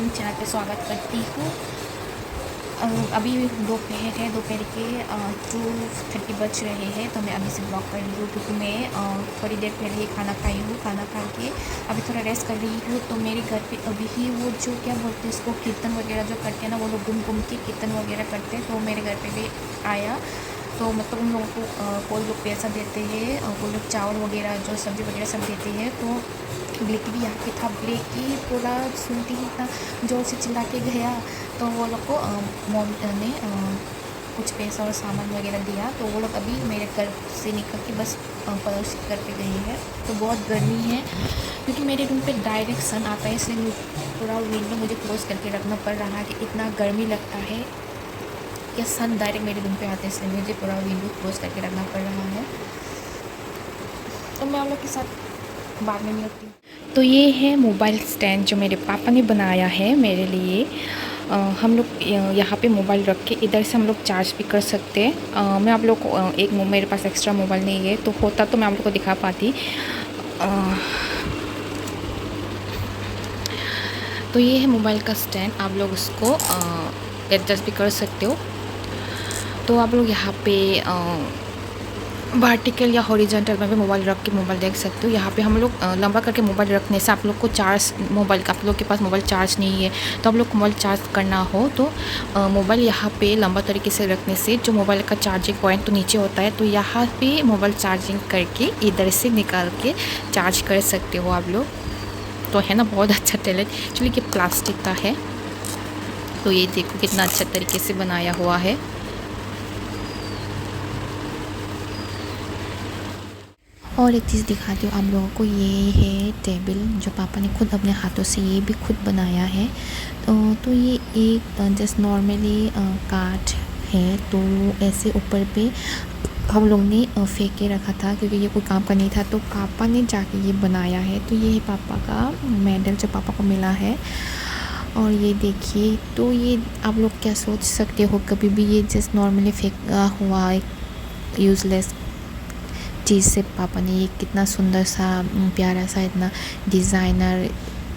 अपने चैनल पे स्वागत करती हूँ। अभी दोपहर है, दोपहर के 2:30 बज रहे हैं। तो मैं अभी से ब्लॉग कर रही हूँ क्योंकि मैं थोड़ी देर पहले ही खाना खाई हूँ। खाना खा के अभी थोड़ा रेस्ट कर रही हूँ। तो मेरे घर पे अभी ही वो जो क्या बोलते हैं इसको, कीर्तन वगैरह जो करते हैं ना, वो लोग घूम घूम के कीर्तन वगैरह करते हैं। तो मेरे घर पे भी आया, तो मतलब उन लोगों को कोई लोग पैसा देते हैं, कोई लोग चावल वगैरह जो सब्ज़ी वगैरह सब देते हैं। तो ब्लेकी भी यहाँ पे था। ब्लेकी पूरा सुनती ही इतना जोर से चिल्ला के गया। तो वो लोग को मॉम ने कुछ पैसा और सामान वगैरह दिया। तो वो लोग अभी मेरे घर से निकल के बस पड़ोसी घर पे गए हैं। तो बहुत गर्मी है क्योंकि मेरे रूम पे डायरेक्ट सन आता है, इसलिए पूरा विंडो मुझे क्लोज करके रखना पड़ रहा है कि इतना गर्मी लगता है कि सन डायरेक्ट मेरे रूम पे आते हैं, इसलिए मुझे पूरा विंडो क्लोज करके रखना पड़ रहा है। तो मैं आप लोग के साथ बाद में मिलती हूँ। तो ये है मोबाइल स्टैंड जो मेरे पापा ने बनाया है मेरे लिए। हम लोग यहाँ पे मोबाइल रख के इधर से हम लोग चार्ज भी कर सकते हैं। मैं आप लोग को मेरे पास एक्स्ट्रा मोबाइल नहीं है, तो होता तो मैं आप लोग को दिखा पाती। तो ये है मोबाइल का स्टैंड, आप लोग उसको एडजस्ट भी कर सकते हो। तो आप लोग यहाँ पे वर्टिकल या हॉरिजॉन्टल में भी मोबाइल रख के मोबाइल देख सकते हो। यहाँ पे हम लोग लंबा करके मोबाइल रखने से आप लोग को चार्ज, मोबाइल का आप लोग के पास मोबाइल चार्ज नहीं है तो आप लोग को मोबाइल चार्ज करना हो तो मोबाइल यहाँ पे लंबा तरीके से रखने से जो मोबाइल का चार्जिंग पॉइंट तो नीचे होता है, तो यहाँ पे मोबाइल चार्जिंग करके इधर से निकाल के चार्ज कर सकते हो आप लोग। तो है ना बहुत अच्छा टैलेंट। एक्चुअली कि प्लास्टिक का है, तो ये देखो कितना अच्छा तरीके से बनाया हुआ है। और एक चीज़ दिखाती हूँ आप लोगों को, ये है टेबल जो पापा ने खुद अपने हाथों से ये भी खुद बनाया है। तो ये एक जस्ट नॉर्मली काठ है, तो ऐसे ऊपर पे हम लोग ने फेंक के रखा था क्योंकि ये कोई काम का नहीं था, तो पापा ने जाके ये बनाया है। तो ये है पापा का मेडल जो पापा को मिला है। और ये देखिए, तो ये आप लोग क्या सोच सकते हो, कभी भी ये जस्ट नॉर्मली फेंका हुआ एक यूज़लेस चीज़ से पापा ने ये कितना सुंदर सा प्यारा सा इतना डिज़ाइनर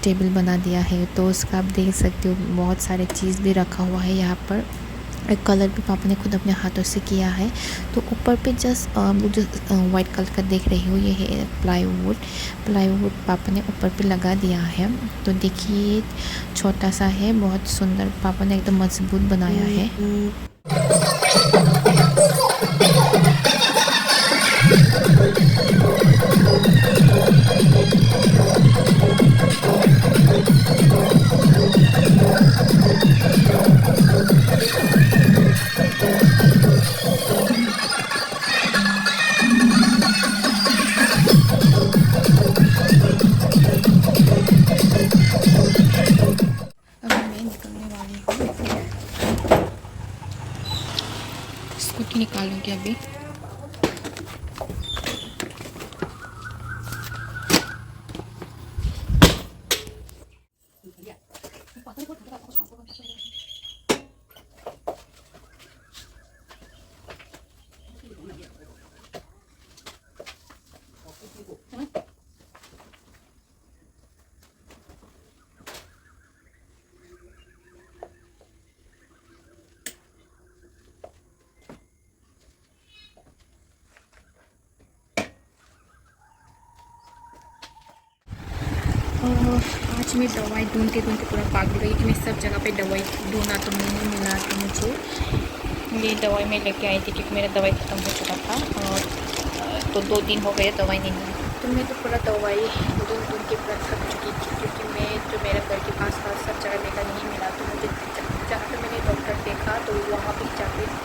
टेबल बना दिया है। तो उसका आप देख सकते हो बहुत सारे चीज़ भी रखा हुआ है यहाँ पर। एक कलर भी पापा ने खुद अपने हाथों से किया है। तो ऊपर पे जस्ट जो वाइट कलर का देख रही हो, ये है प्लाईवुड पापा ने ऊपर पे लगा दिया है। तो देखिए छोटा सा है, बहुत सुंदर, पापा ने एकदम मजबूत बनाया है। स्कूटी निकालूंगी अभी। आज मैं दवाई ढूंढते ढूंढते पूरा पागल गई कि मैं सब जगह पे दवाई ढूंढा तो नहीं मिला। तो मुझे ये दवाई मैं लेके आई थी क्योंकि मेरा दवाई ख़त्म हो चुका था, और तो 2 दिन हो गए दवाई नहीं मिली। तो मैं तो पूरा दवाई ढूंढ ढूंढ के पूरा थक चुकी थी क्योंकि मैं जो मेरे घर के पास सब जगह देखा नहीं मिला। तो मुझे जहाँ पे मैंने डॉक्टर देखा तो वहाँ पर जाके